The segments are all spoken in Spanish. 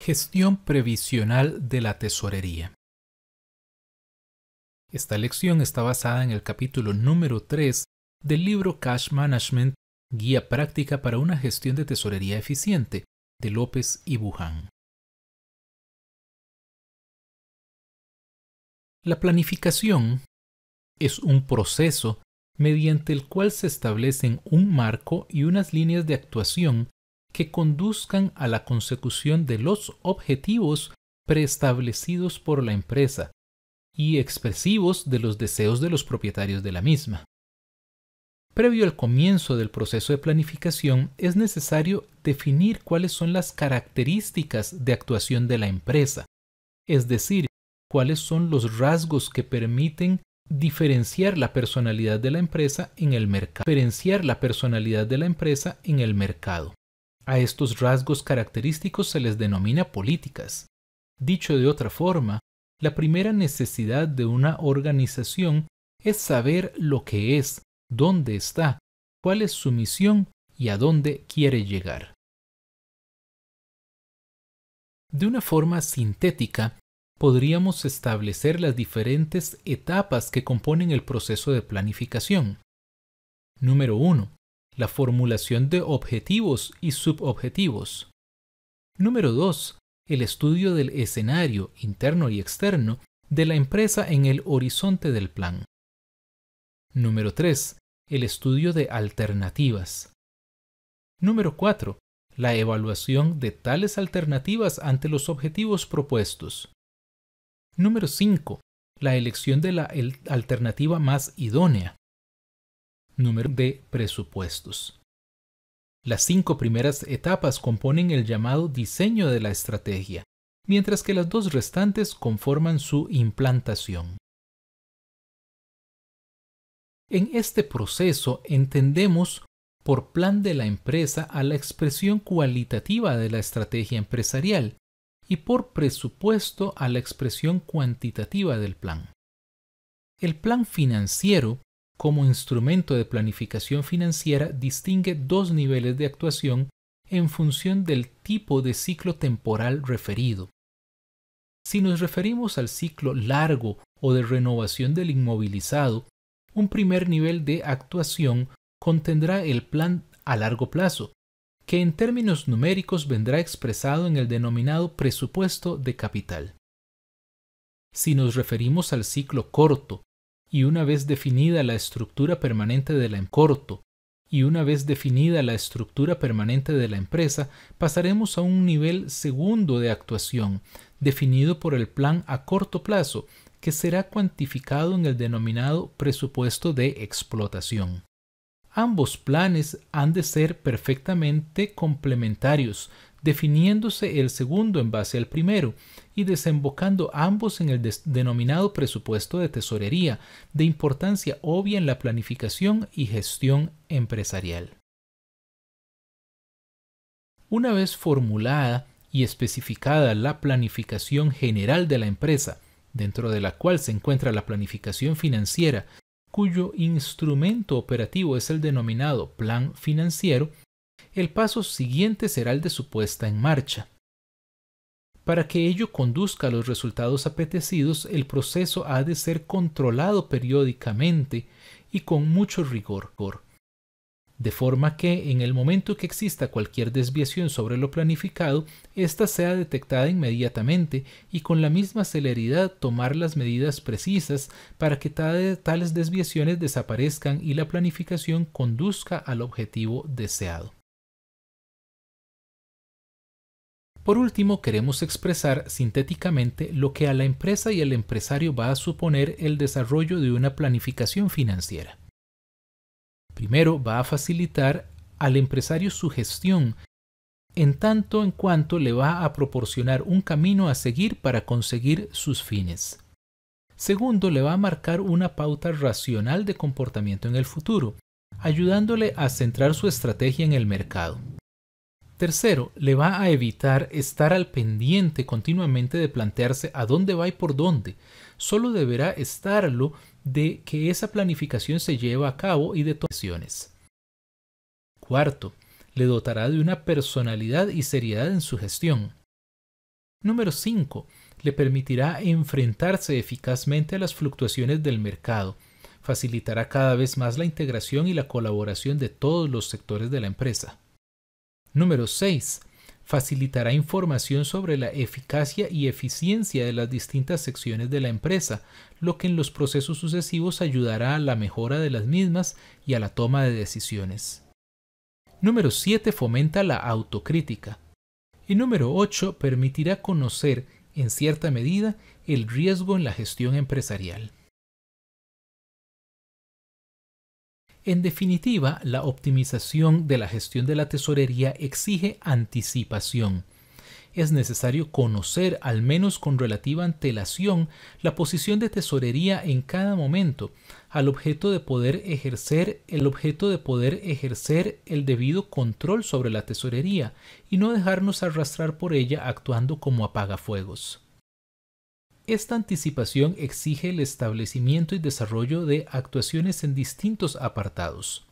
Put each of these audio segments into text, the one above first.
Gestión previsional de la tesorería. Esta lección está basada en el capítulo número 3 del libro Cash Management, Guía Práctica para una Gestión de Tesorería Eficiente, de López y Buján. La planificación es un proceso mediante el cual se establecen un marco y unas líneas de actuación que conduzcan a la consecución de los objetivos preestablecidos por la empresa y expresivos de los deseos de los propietarios de la misma. Previo al comienzo del proceso de planificación, es necesario definir cuáles son las características de actuación de la empresa, es decir, cuáles son los rasgos que permiten diferenciar la personalidad de la empresa en el mercado. A estos rasgos característicos se les denomina políticas. Dicho de otra forma, la primera necesidad de una organización es saber lo que es, dónde está, cuál es su misión y a dónde quiere llegar. De una forma sintética, podríamos establecer las diferentes etapas que componen el proceso de planificación. Número 1. La formulación de objetivos y subobjetivos. Número 2. El estudio del escenario interno y externo de la empresa en el horizonte del plan. Número 3. El estudio de alternativas. Número 4. La evaluación de tales alternativas ante los objetivos propuestos. Número 5. La elección de la alternativa más idónea. Número de presupuestos. Las 5 primeras etapas componen el llamado diseño de la estrategia, mientras que las 2 restantes conforman su implantación. En este proceso entendemos por plan de la empresa a la expresión cualitativa de la estrategia empresarial y por presupuesto a la expresión cuantitativa del plan. El plan financiero, como instrumento de planificación financiera, distingue 2 niveles de actuación en función del tipo de ciclo temporal referido. Si nos referimos al ciclo largo o de renovación del inmovilizado, un primer nivel de actuación contendrá el plan a largo plazo, que en términos numéricos vendrá expresado en el denominado presupuesto de capital. Si nos referimos al ciclo corto, y una vez definida la estructura permanente de la empresa, pasaremos a un nivel segundo de actuación, definido por el plan a corto plazo, que será cuantificado en el denominado presupuesto de explotación. Ambos planes han de ser perfectamente complementarios, definiéndose el segundo en base al primero y desembocando ambos en el denominado presupuesto de tesorería, de importancia obvia en la planificación y gestión empresarial. Una vez formulada y especificada la planificación general de la empresa, dentro de la cual se encuentra la planificación financiera, cuyo instrumento operativo es el denominado plan financiero, el paso siguiente será el de su puesta en marcha. Para que ello conduzca a los resultados apetecidos, el proceso ha de ser controlado periódicamente y con mucho rigor, de forma que en el momento que exista cualquier desviación sobre lo planificado, ésta sea detectada inmediatamente y con la misma celeridad tomar las medidas precisas para que tales desviaciones desaparezcan y la planificación conduzca al objetivo deseado. Por último, queremos expresar sintéticamente lo que a la empresa y al empresario va a suponer el desarrollo de una planificación financiera. Primero, va a facilitar al empresario su gestión, en tanto en cuanto le va a proporcionar un camino a seguir para conseguir sus fines. Segundo, le va a marcar una pauta racional de comportamiento en el futuro, ayudándole a centrar su estrategia en el mercado. Tercero, le va a evitar estar al pendiente continuamente de plantearse a dónde va y por dónde. Solo deberá estarlo de que esa planificación se lleva a cabo y de todas las acciones. Cuarto, le dotará de una personalidad y seriedad en su gestión. Número 5. Le permitirá enfrentarse eficazmente a las fluctuaciones del mercado. Facilitará cada vez más la integración y la colaboración de todos los sectores de la empresa. Número 6. Facilitará información sobre la eficacia y eficiencia de las distintas secciones de la empresa, lo que en los procesos sucesivos ayudará a la mejora de las mismas y a la toma de decisiones. Número 7. Fomenta la autocrítica. Y número 8. Permitirá conocer, en cierta medida, el riesgo en la gestión empresarial. En definitiva, la optimización de la gestión de la tesorería exige anticipación. Es necesario conocer, al menos con relativa antelación, la posición de tesorería en cada momento, al objeto de poder ejercer el debido control sobre la tesorería y no dejarnos arrastrar por ella actuando como apagafuegos. Esta anticipación exige el establecimiento y desarrollo de actuaciones en distintos apartados.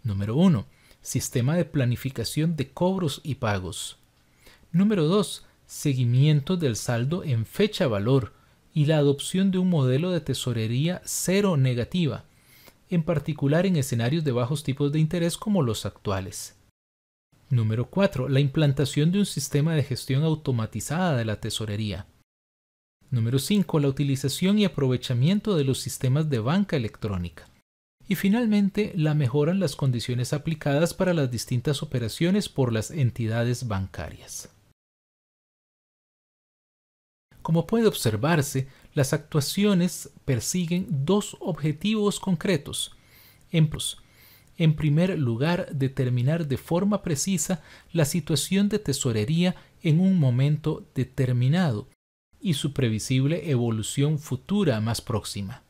Número 1. Sistema de planificación de cobros y pagos. Número 2. Seguimiento del saldo en fecha valor y la adopción de un modelo de tesorería cero negativa, en particular en escenarios de bajos tipos de interés como los actuales. Número 4. La implantación de un sistema de gestión automatizada de la tesorería. Número 5. La utilización y aprovechamiento de los sistemas de banca electrónica. Y finalmente, la mejora en las condiciones aplicadas para las distintas operaciones por las entidades bancarias. Como puede observarse, las actuaciones persiguen dos objetivos concretos. En primer lugar, determinar de forma precisa la situación de tesorería en un momento determinado y su previsible evolución futura más próxima.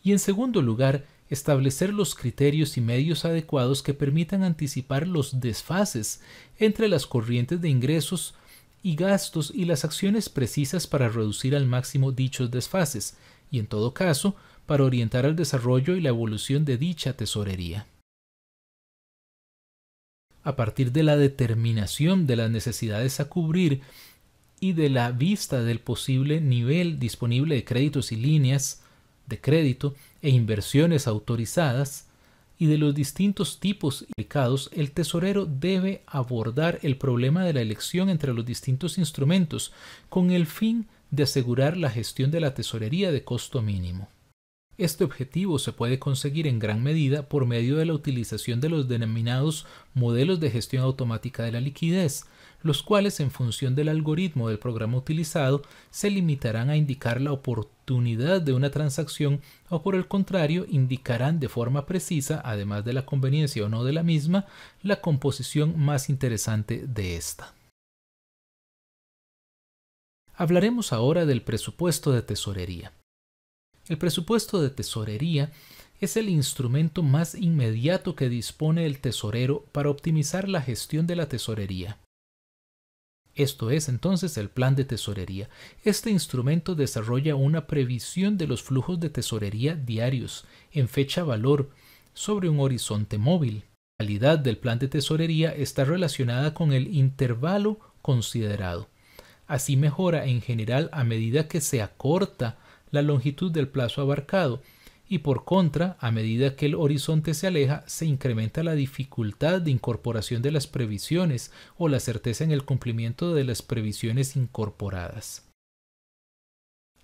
Y en segundo lugar, establecer los criterios y medios adecuados que permitan anticipar los desfases entre las corrientes de ingresos y gastos y las acciones precisas para reducir al máximo dichos desfases y, en todo caso, para orientar el desarrollo y la evolución de dicha tesorería. A partir de la determinación de las necesidades a cubrir y de la vista del posible nivel disponible de créditos y líneas de crédito e inversiones autorizadas y de los distintos tipos aplicados, el tesorero debe abordar el problema de la elección entre los distintos instrumentos con el fin de asegurar la gestión de la tesorería de costo mínimo. Este objetivo se puede conseguir en gran medida por medio de la utilización de los denominados modelos de gestión automática de la liquidez, los cuales, en función del algoritmo del programa utilizado, se limitarán a indicar la oportunidad de una transacción o, por el contrario, indicarán de forma precisa, además de la conveniencia o no de la misma, la composición más interesante de ésta. Hablaremos ahora del presupuesto de tesorería. El presupuesto de tesorería es el instrumento más inmediato que dispone el tesorero para optimizar la gestión de la tesorería. Esto es entonces el plan de tesorería. Este instrumento desarrolla una previsión de los flujos de tesorería diarios en fecha valor sobre un horizonte móvil. La calidad del plan de tesorería está relacionada con el intervalo considerado. Así mejora en general a medida que se acorta la longitud del plazo abarcado y, por contra, a medida que el horizonte se aleja, se incrementa la dificultad de incorporación de las previsiones o la certeza en el cumplimiento de las previsiones incorporadas.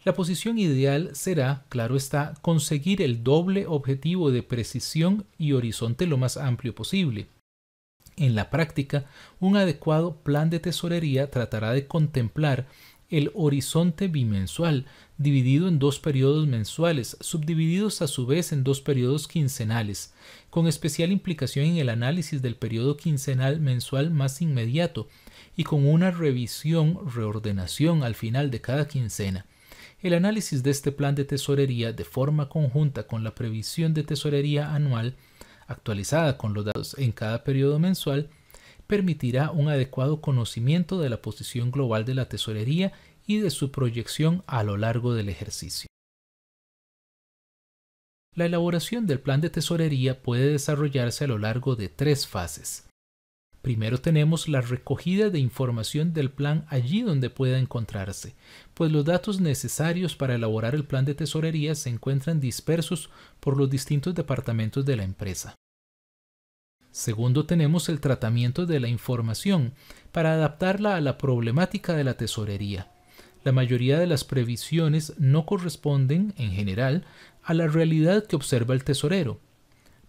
La posición ideal será, claro está, conseguir el doble objetivo de precisión y horizonte lo más amplio posible. En la práctica, un adecuado plan de tesorería tratará de contemplar el horizonte bimensual, dividido en dos periodos mensuales, subdivididos a su vez en dos periodos quincenales, con especial implicación en el análisis del periodo quincenal mensual más inmediato y con una reordenación al final de cada quincena. El análisis de este plan de tesorería de forma conjunta con la previsión de tesorería anual, actualizada con los datos en cada periodo mensual, permitirá un adecuado conocimiento de la posición global de la tesorería y de su proyección a lo largo del ejercicio. La elaboración del plan de tesorería puede desarrollarse a lo largo de tres fases. Primero tenemos la recogida de información del plan allí donde pueda encontrarse, pues los datos necesarios para elaborar el plan de tesorería se encuentran dispersos por los distintos departamentos de la empresa. Segundo, tenemos el tratamiento de la información para adaptarla a la problemática de la tesorería. La mayoría de las previsiones no corresponden, en general, a la realidad que observa el tesorero.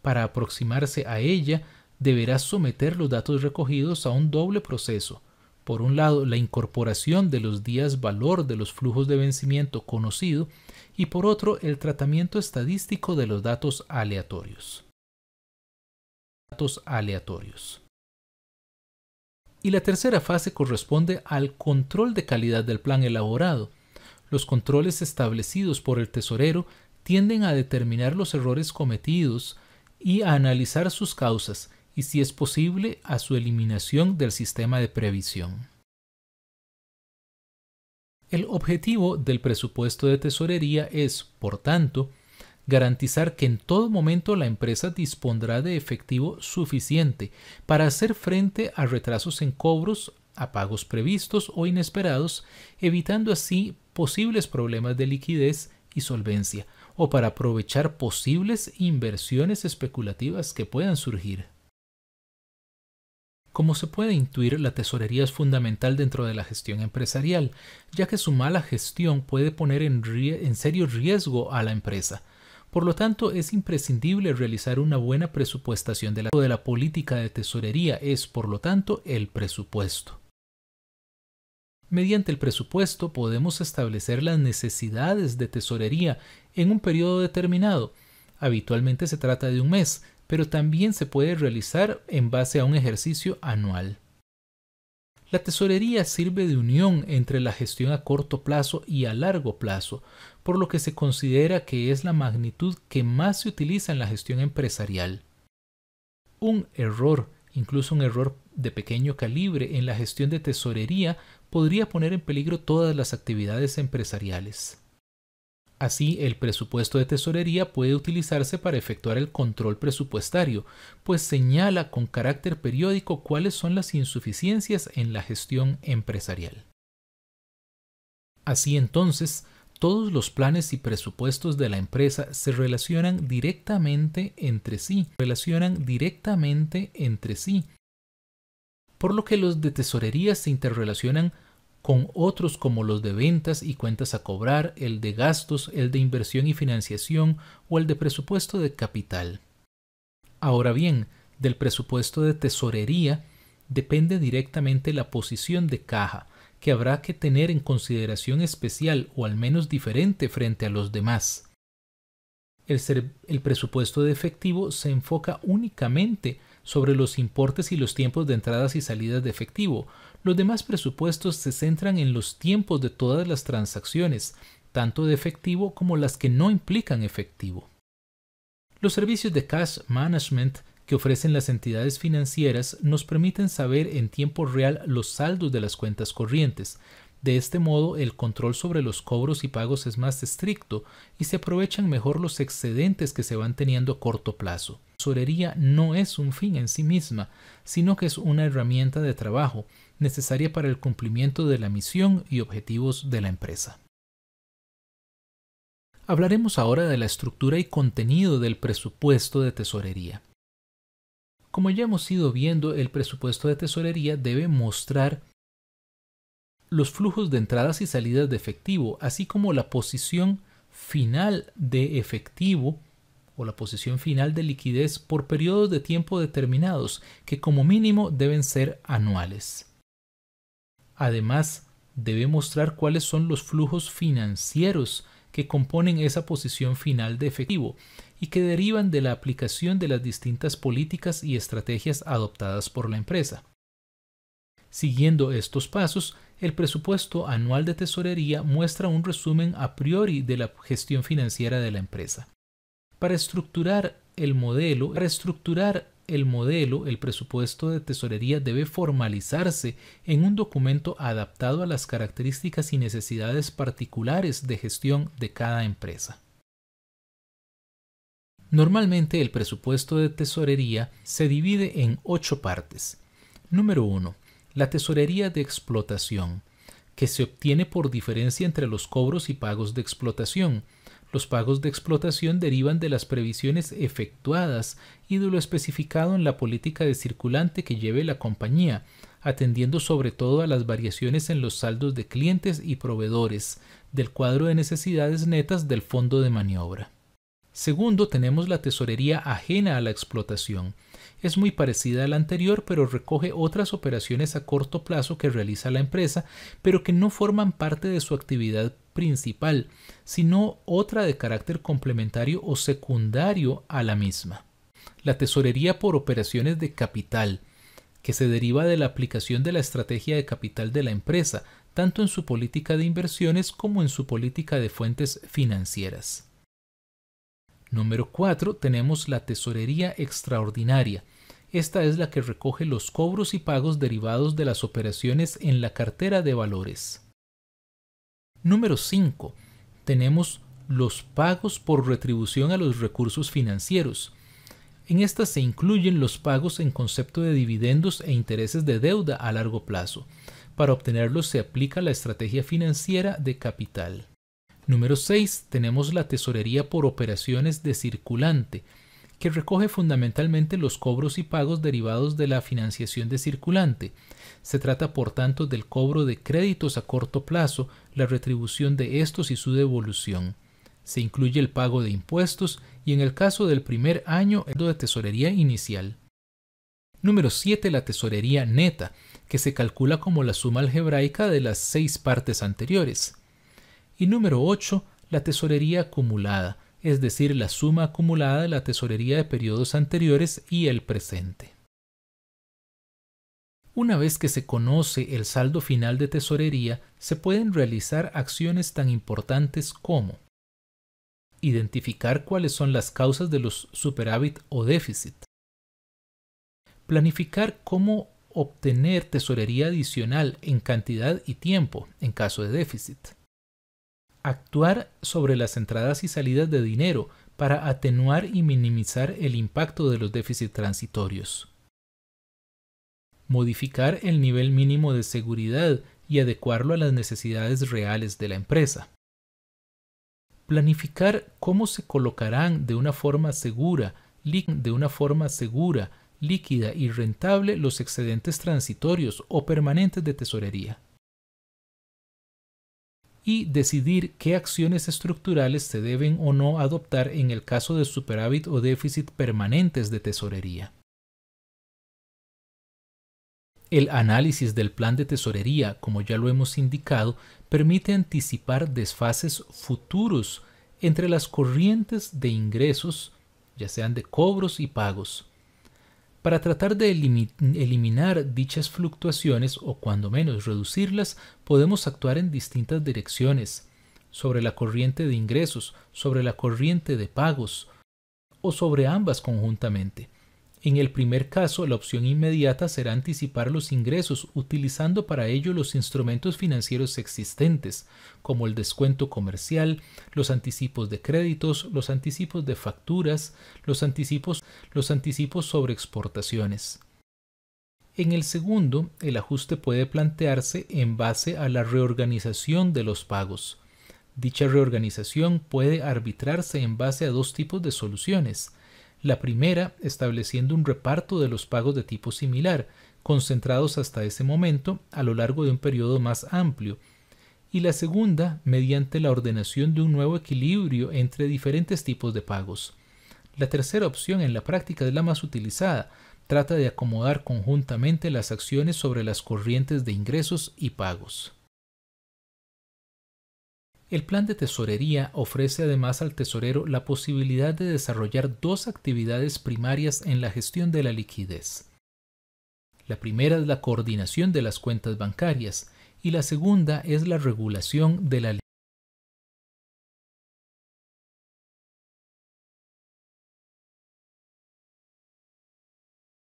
Para aproximarse a ella, deberá someter los datos recogidos a un doble proceso. Por un lado, la incorporación de los días valor de los flujos de vencimiento conocido y por otro, el tratamiento estadístico de los datos aleatorios. Y la tercera fase corresponde al control de calidad del plan elaborado. Los controles establecidos por el tesorero tienden a determinar los errores cometidos y a analizar sus causas y, si es posible, a su eliminación del sistema de previsión. El objetivo del presupuesto de tesorería es, por tanto, garantizar que en todo momento la empresa dispondrá de efectivo suficiente para hacer frente a retrasos en cobros, a pagos previstos o inesperados, evitando así posibles problemas de liquidez y solvencia, o para aprovechar posibles inversiones especulativas que puedan surgir. Como se puede intuir, la tesorería es fundamental dentro de la gestión empresarial, ya que su mala gestión puede poner en serio riesgo a la empresa. Por lo tanto, es imprescindible realizar una buena presupuestación de la política de tesorería. Es, por lo tanto, el presupuesto. Mediante el presupuesto podemos establecer las necesidades de tesorería en un periodo determinado. Habitualmente se trata de un mes, pero también se puede realizar en base a un ejercicio anual. La tesorería sirve de unión entre la gestión a corto plazo y a largo plazo, por lo que se considera que es la magnitud que más se utiliza en la gestión empresarial. Un error, incluso un error de pequeño calibre en la gestión de tesorería, podría poner en peligro todas las actividades empresariales. Así, el presupuesto de tesorería puede utilizarse para efectuar el control presupuestario, pues señala con carácter periódico cuáles son las insuficiencias en la gestión empresarial. Así entonces, todos los planes y presupuestos de la empresa se relacionan directamente entre sí, por lo que los de tesorería se interrelacionan con otros como los de ventas y cuentas a cobrar, el de gastos, el de inversión y financiación o el de presupuesto de capital. Ahora bien, del presupuesto de tesorería depende directamente la posición de caja, que habrá que tener en consideración especial o al menos diferente frente a los demás. El presupuesto de efectivo se enfoca únicamente sobre los importes y los tiempos de entradas y salidas de efectivo. Los demás presupuestos se centran en los tiempos de todas las transacciones, tanto de efectivo como las que no implican efectivo. Los servicios de cash management que ofrecen las entidades financieras nos permiten saber en tiempo real los saldos de las cuentas corrientes. De este modo, el control sobre los cobros y pagos es más estricto y se aprovechan mejor los excedentes que se van teniendo a corto plazo. La tesorería no es un fin en sí misma, sino que es una herramienta de trabajo necesaria para el cumplimiento de la misión y objetivos de la empresa. Hablaremos ahora de la estructura y contenido del presupuesto de tesorería. Como ya hemos ido viendo, el presupuesto de tesorería debe mostrar los flujos de entradas y salidas de efectivo, así como la posición final de efectivo o la posición final de liquidez por periodos de tiempo determinados, que como mínimo deben ser anuales. Además, debe mostrar cuáles son los flujos financieros que componen esa posición final de efectivo y que derivan de la aplicación de las distintas políticas y estrategias adoptadas por la empresa. Siguiendo estos pasos, el presupuesto anual de tesorería muestra un resumen a priori de la gestión financiera de la empresa. Para estructurar el modelo, el presupuesto de tesorería debe formalizarse en un documento adaptado a las características y necesidades particulares de gestión de cada empresa. Normalmente el presupuesto de tesorería se divide en 8 partes. Número 1. La tesorería de explotación, que se obtiene por diferencia entre los cobros y pagos de explotación. Los pagos de explotación derivan de las previsiones efectuadas y de lo especificado en la política de circulante que lleve la compañía, atendiendo sobre todo a las variaciones en los saldos de clientes y proveedores del cuadro de necesidades netas del fondo de maniobra. Segundo, tenemos la tesorería ajena a la explotación. Es muy parecida a la anterior, pero recoge otras operaciones a corto plazo que realiza la empresa, pero que no forman parte de su actividad principal, sino otra de carácter complementario o secundario a la misma. La tesorería por operaciones de capital, que se deriva de la aplicación de la estrategia de capital de la empresa, tanto en su política de inversiones como en su política de fuentes financieras. Número 4. Tenemos la tesorería extraordinaria. Esta es la que recoge los cobros y pagos derivados de las operaciones en la cartera de valores. Número 5. Tenemos los pagos por retribución a los recursos financieros. En estas se incluyen los pagos en concepto de dividendos e intereses de deuda a largo plazo. Para obtenerlos se aplica la estrategia financiera de capital. Número 6. Tenemos la tesorería por operaciones de circulante, que recoge fundamentalmente los cobros y pagos derivados de la financiación de circulante. Se trata, por tanto, del cobro de créditos a corto plazo, la retribución de estos y su devolución. Se incluye el pago de impuestos y, en el caso del primer año, el de tesorería inicial. Número 7. La tesorería neta, que se calcula como la suma algebraica de las 6 partes anteriores. Y número 8, la tesorería acumulada, es decir, la suma acumulada de la tesorería de periodos anteriores y el presente. Una vez que se conoce el saldo final de tesorería, se pueden realizar acciones tan importantes como identificar cuáles son las causas de los superávit o déficit, planificar cómo obtener tesorería adicional en cantidad y tiempo en caso de déficit, actuar sobre las entradas y salidas de dinero para atenuar y minimizar el impacto de los déficits transitorios. Modificar el nivel mínimo de seguridad y adecuarlo a las necesidades reales de la empresa. Planificar cómo se colocarán de una forma segura, líquida y rentable los excedentes transitorios o permanentes de tesorería. Y decidir qué acciones estructurales se deben o no adoptar en el caso de superávit o déficit permanentes de tesorería. El análisis del plan de tesorería, como ya lo hemos indicado, permite anticipar desfases futuros entre las corrientes de ingresos, ya sean de cobros y pagos. Para tratar de eliminar dichas fluctuaciones o cuando menos reducirlas, podemos actuar en distintas direcciones, sobre la corriente de ingresos, sobre la corriente de pagos o sobre ambas conjuntamente. En el primer caso, la opción inmediata será anticipar los ingresos utilizando para ello los instrumentos financieros existentes, como el descuento comercial, los anticipos de créditos, los anticipos de facturas, los anticipos sobre exportaciones. En el segundo, el ajuste puede plantearse en base a la reorganización de los pagos. Dicha reorganización puede arbitrarse en base a 2 tipos de soluciones. La primera, estableciendo un reparto de los pagos de tipo similar, concentrados hasta ese momento a lo largo de un periodo más amplio. Y la segunda, mediante la ordenación de un nuevo equilibrio entre diferentes tipos de pagos. La tercera opción en la práctica es la más utilizada. Trata de acomodar conjuntamente las acciones sobre las corrientes de ingresos y pagos. El plan de tesorería ofrece además al tesorero la posibilidad de desarrollar 2 actividades primarias en la gestión de la liquidez. La primera es la coordinación de las cuentas bancarias y la segunda es la regulación de la liquidez.